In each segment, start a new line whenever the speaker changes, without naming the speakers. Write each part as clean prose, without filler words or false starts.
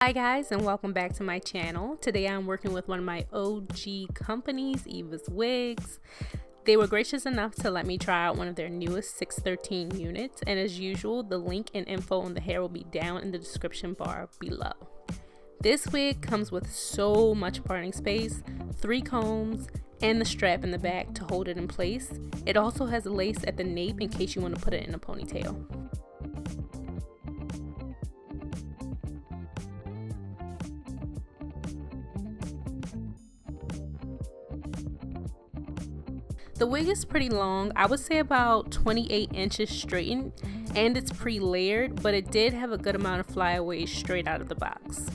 Hi guys, and welcome back to my channel. Today I'm working with one of my OG companies, Evaswigs. They were gracious enough to let me try out one of their newest 613 units, and as usual, the link and info on the hair will be down in the description bar below. This wig comes with so much parting space, 3 combs, and the strap in the back to hold it in place. It also has a lace at the nape in case you want to put it in a ponytail. The wig is pretty long, I would say about 28 inches straightened, and it's pre-layered, but it did have a good amount of flyaways straight out of the box.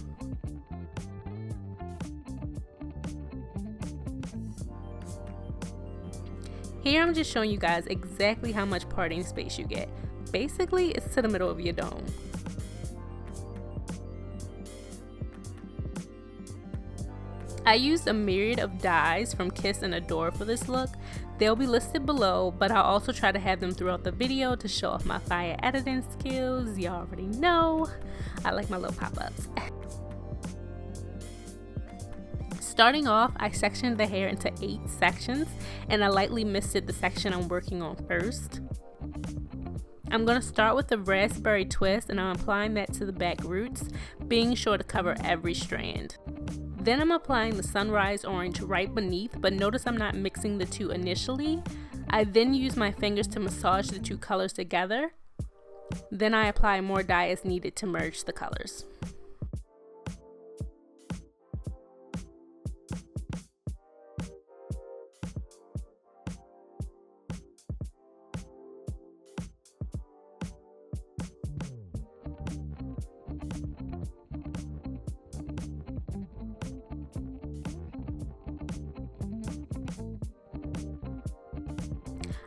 Here I'm just showing you guys exactly how much parting space you get. Basically, it's to the middle of your dome. I used a myriad of dyes from Kiss and Adore for this look. They'll be listed below, but I'll also try to have them throughout the video to show off my fire editing skills. Y'all already know I like my little pop-ups. Starting off, I sectioned the hair into 8 sections, and I lightly misted the section I'm working on first. I'm going to start with the raspberry twist, and I'm applying that to the back roots, being sure to cover every strand. Then I'm applying the sunrise orange right beneath, but notice I'm not mixing the two initially. I then use my fingers to massage the two colors together. Then I apply more dye as needed to merge the colors.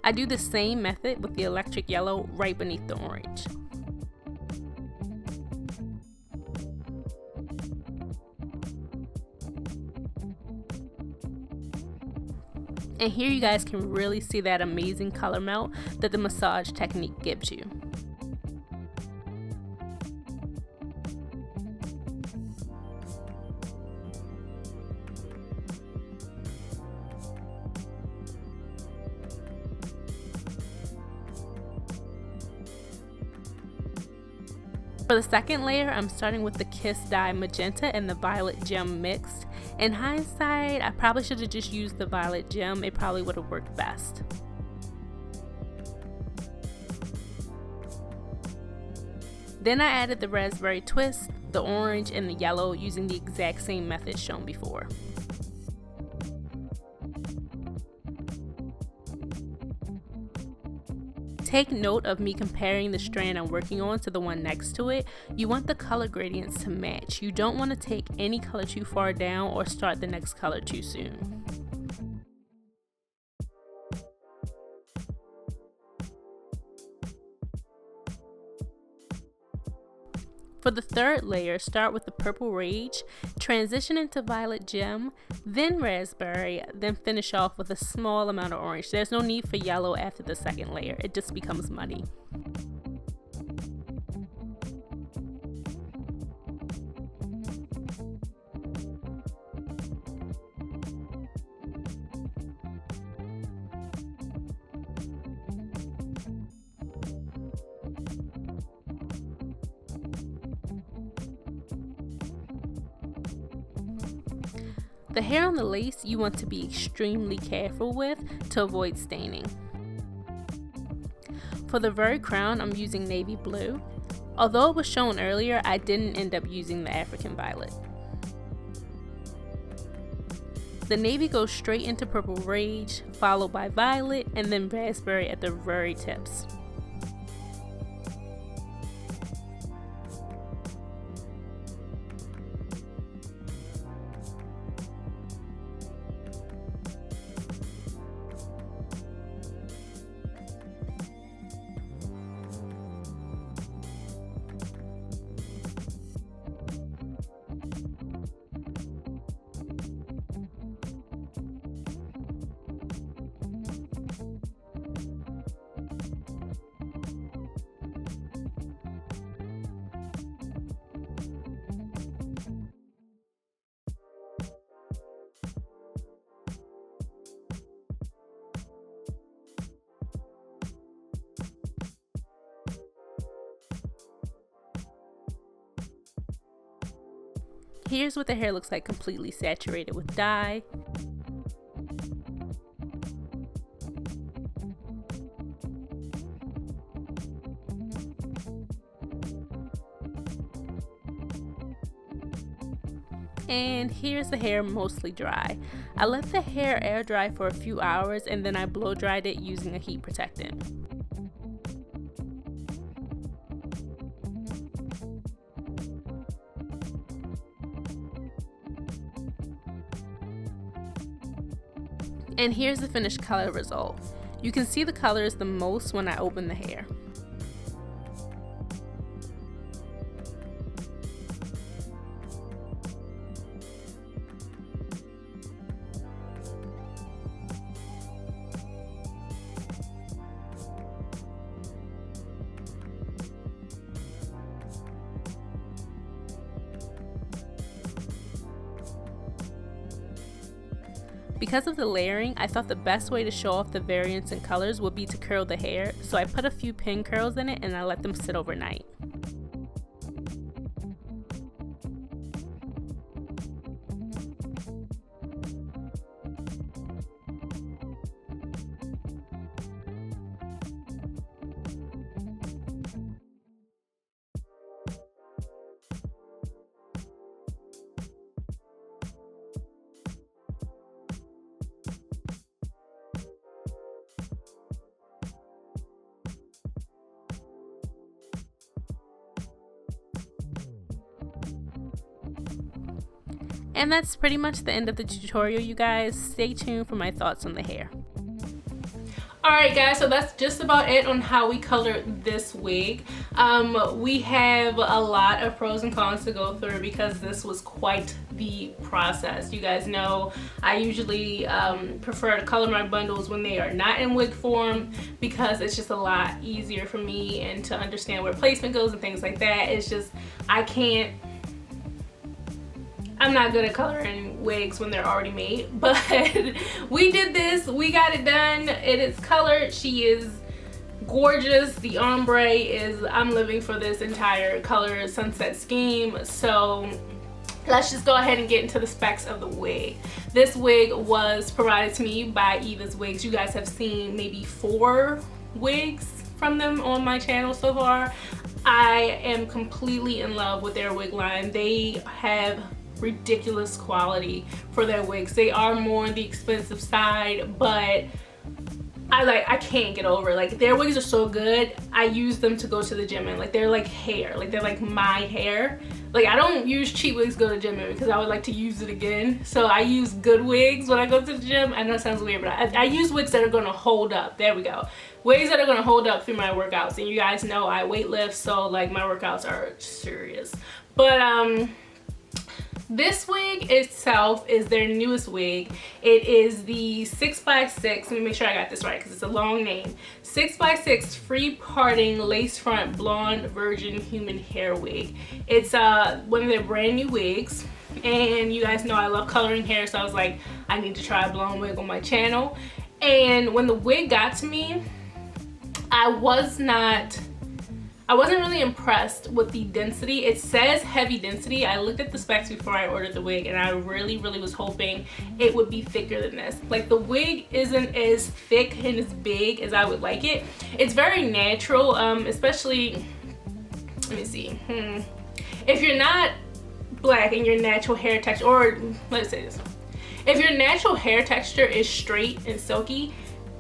I do the same method with the electric yellow right beneath the orange. And here you guys can really see that amazing color melt that the massage technique gives you. For the second layer, I'm starting with the Kiss dye magenta and the violet gem mixed. In hindsight, I probably should have just used the violet gem. It probably would have worked best. Then I added the raspberry twist, the orange, and the yellow using the exact same method shown before. Take note of me comparing the strand I'm working on to the one next to it. You want the color gradients to match. You don't want to take any color too far down or start the next color too soon. For the third layer, start with the Purple Rage, transition into Violet Gem, then Raspberry, then finish off with a small amount of orange. There's no need for yellow after the second layer, it just becomes muddy. The hair on the lace you want to be extremely careful with to avoid staining. For the very crown, I'm using navy blue. Although it was shown earlier, I didn't end up using the African violet. The navy goes straight into Purple Rage, followed by violet, and then raspberry at the very tips. Here's what the hair looks like completely saturated with dye. And here's the hair mostly dry. I let the hair air dry for a few hours and then I blow dried it using a heat protectant. And here's the finished color result. You can see the colors the most when I open the hair. Because of the layering, I thought the best way to show off the variance in colors would be to curl the hair, so I put a few pin curls in it and I let them sit overnight. And that's pretty much the end of the tutorial, you guys. Stay tuned for my thoughts on the hair. Alright guys, so that's just about it on how we colored this wig. We have a lot of pros and cons to go through because this was quite the process. You guys know I usually prefer to color my bundles when they are not in wig form because it's just a lot easier for me and to understand where placement goes and things like that. It's just, I'm not good at coloring wigs when they're already made, but we did this, we got it done, it is colored, she is gorgeous, the ombre is, I'm living for this entire color sunset scheme, so let's just go ahead and get into the specs of the wig. This wig was provided to me by Evaswigs. You guys have seen maybe 4 wigs from them on my channel so far. I am completely in love with their wig line. They have ridiculous quality for their wigs. They are more on the expensive side, but I can't get over it. Like, their wigs are so good. I use them to go to the gym in. Like, they're like hair. Like, they're like my hair. Like, I don't use cheap wigs to go to the gym in because I would like to use it again. So I use good wigs when I go to the gym. I know it sounds weird, but I use wigs that are going to hold up. There we go. Wigs that are going to hold up through my workouts. And you guys know I weight lift, so like my workouts are serious. But this wig itself is their newest wig. It is the 6x6, let me make sure I got this right because it's a long name. 6x6 free parting lace front blonde virgin human hair wig. It's one of their brand new wigs, and you guys know I love coloring hair, so I was like, I need to try a blonde wig on my channel. And when the wig got to me, I wasn't really impressed with the density. It says heavy density. I looked at the specs before I ordered the wig and I really was hoping it would be thicker than this. Like, the wig isn't as thick and as big as I would like it. It's very natural, especially, let me see, if you're not black and your natural hair texture, or let's say this, if your natural hair texture is straight and silky,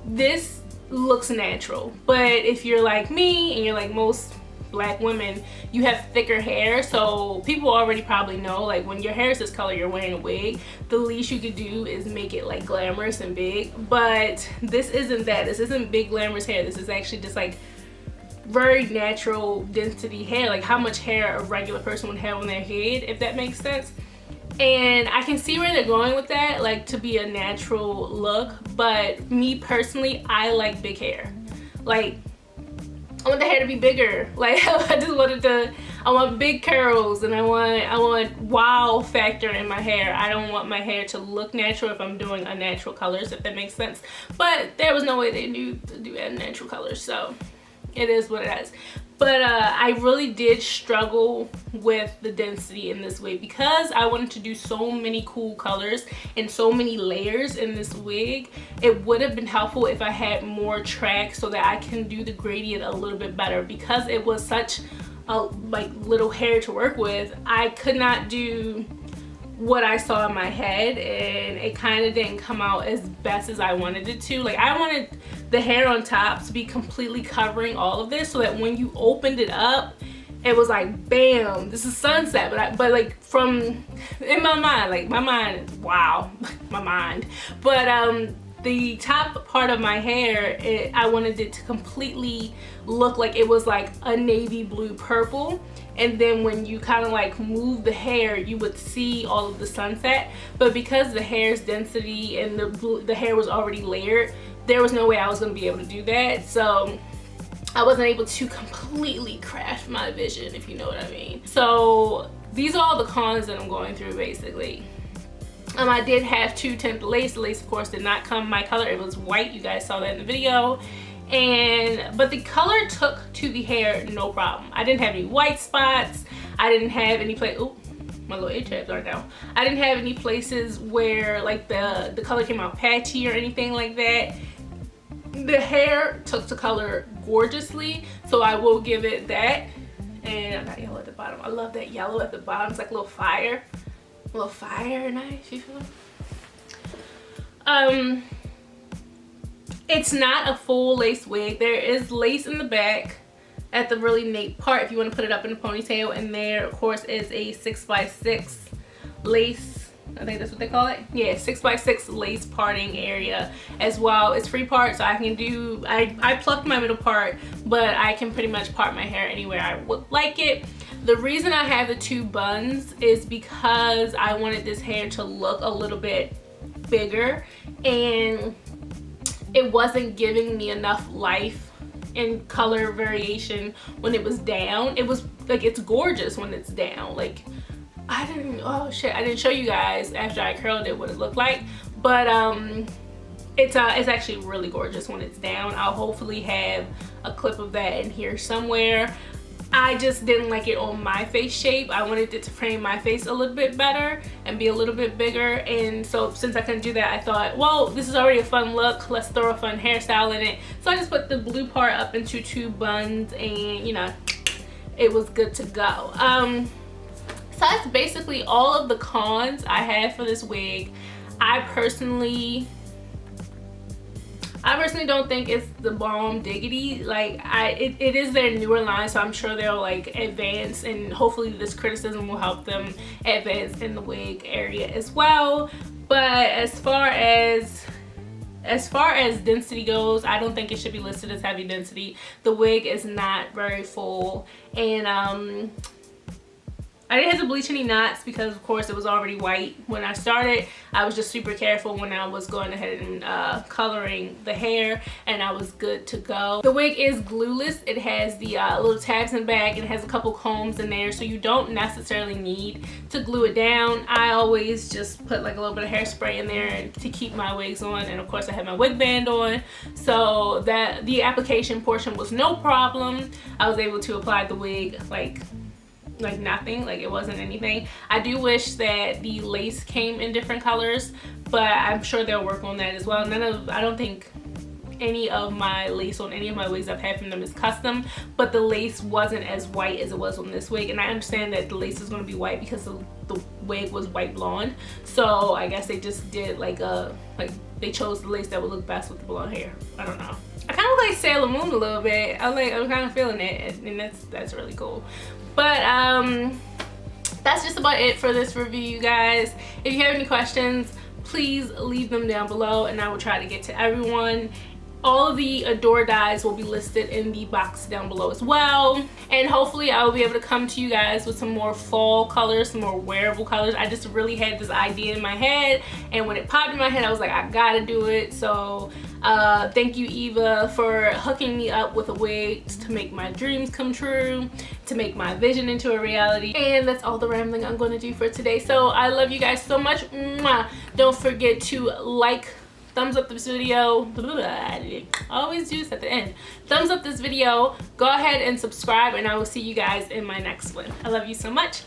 this looks natural. But if you're like me and you're like most black women, you have thicker hair, so people already probably know, like, when your hair is this color, you're wearing a wig, the least you could do is make it like glamorous and big. But this isn't that. This isn't big glamorous hair. This is actually just like very natural density hair, like how much hair a regular person would have on their head, if that makes sense. And I can see where they're going with that, like to be a natural look, but me personally, I like big hair. Like, I want the hair to be bigger. Like, I want big curls, and I want wow factor in my hair. I don't want my hair to look natural if I'm doing unnatural colors, if that makes sense. But there was no way they knew to do natural colors, so it is what it is. But I really did struggle with the density in this wig because I wanted to do so many cool colors and so many layers in this wig. It would have been helpful if I had more tracks so that I can do the gradient a little bit better. Because it was such a like little hair to work with, I could not do what I saw in my head, and it kind of didn't come out as best as I wanted it to. Like, I wanted the hair on top to be completely covering all of this so that when you opened it up, it was like, bam, this is sunset. But like, from in my mind, like my mind, wow, my mind. But the top part of my hair, I wanted it to completely look like it was like a navy blue purple. And then when you kind of like move the hair, you would see all of the sunset. But because the hair's density and the hair was already layered, there was no way I was going to be able to do that. So I wasn't able to completely craft my vision, if you know what I mean. So these are all the cons that I'm going through, basically. I did have to tint the lace. The lace, of course, did not come my color. It was white. You guys saw that in the video. But the color took to the hair no problem. I didn't have any white spots. I didn't have any place. Oh, my little ear tabs are down. I didn't have any places where like the color came out patchy or anything like that. The hair took the color gorgeously, so I will give it that. And I got yellow at the bottom. I love that yellow at the bottom. It's like a little fire. A little fire knife, you feel? It's not a full lace wig. There is lace in the back at the really nape part if you want to put it up in a ponytail, and there of course is a 6x6 lace, I think that's what they call it. Yeah, 6x6 lace parting area as well. It's free part, so I can do, I plucked my middle part, but I can pretty much part my hair anywhere I would like it. The reason I have the two buns is because I wanted this hair to look a little bit bigger, and it wasn't giving me enough life and color variation when it was down. It was like, it's gorgeous when it's down. Like, I didn't show you guys after I curled it what it looked like, but it's actually really gorgeous when it's down. I'll hopefully have a clip of that in here somewhere. I just didn't like it on my face shape. I wanted it to frame my face a little bit better and be a little bit bigger. And so since I couldn't do that, I thought, well, this is already a fun look. Let's throw a fun hairstyle in it. So I just put the blue part up into two buns, and you know, it was good to go. So that's basically all of the cons I have for this wig. I personally don't think it's the bomb diggity. Like, it is their newer line, so I'm sure they'll like advance, and hopefully this criticism will help them advance in the wig area as well. But as far as density goes, I don't think it should be listed as heavy density. The wig is not very full, and I didn't have to bleach any knots because of course it was already white when I started. I was just super careful when I was going ahead and coloring the hair, and I was good to go. The wig is glueless. It has the little tabs in the back, and it has a couple combs in there, so you don't necessarily need to glue it down. I always just put like a little bit of hairspray in there to keep my wigs on, and of course I have my wig band on, so that the application portion was no problem. I was able to apply the wig like nothing, like it wasn't anything. I do wish that the lace came in different colors, but I'm sure they'll work on that as well. I don't think any of my lace on any of my wigs I've had from them is custom, but the lace wasn't as white as it was on this wig, and I understand that the lace is going to be white because the wig was white blonde, so I guess they just did like they chose the lace that would look best with the blonde hair. I don't know. I kind of like Sailor Moon a little bit. I'm kind of feeling it, and that's really cool. But that's just about it for this review, you guys. If you have any questions, please leave them down below, and I will try to get to everyone. All of the Adore dyes will be listed in the box down below as well, and hopefully I will be able to come to you guys with some more fall colors, some more wearable colors. I just really had this idea in my head, and when it popped in my head, I was like, I gotta do it. So thank you, Eva, for hooking me up with a wig to make my dreams come true, to make my vision into a reality. And that's all the rambling I'm going to do for today. So I love you guys so much. Mwah. Don't forget to like thumbs up this video. I always do this at the end. Thumbs up this video. Go ahead and subscribe, and I will see you guys in my next one. I love you so much.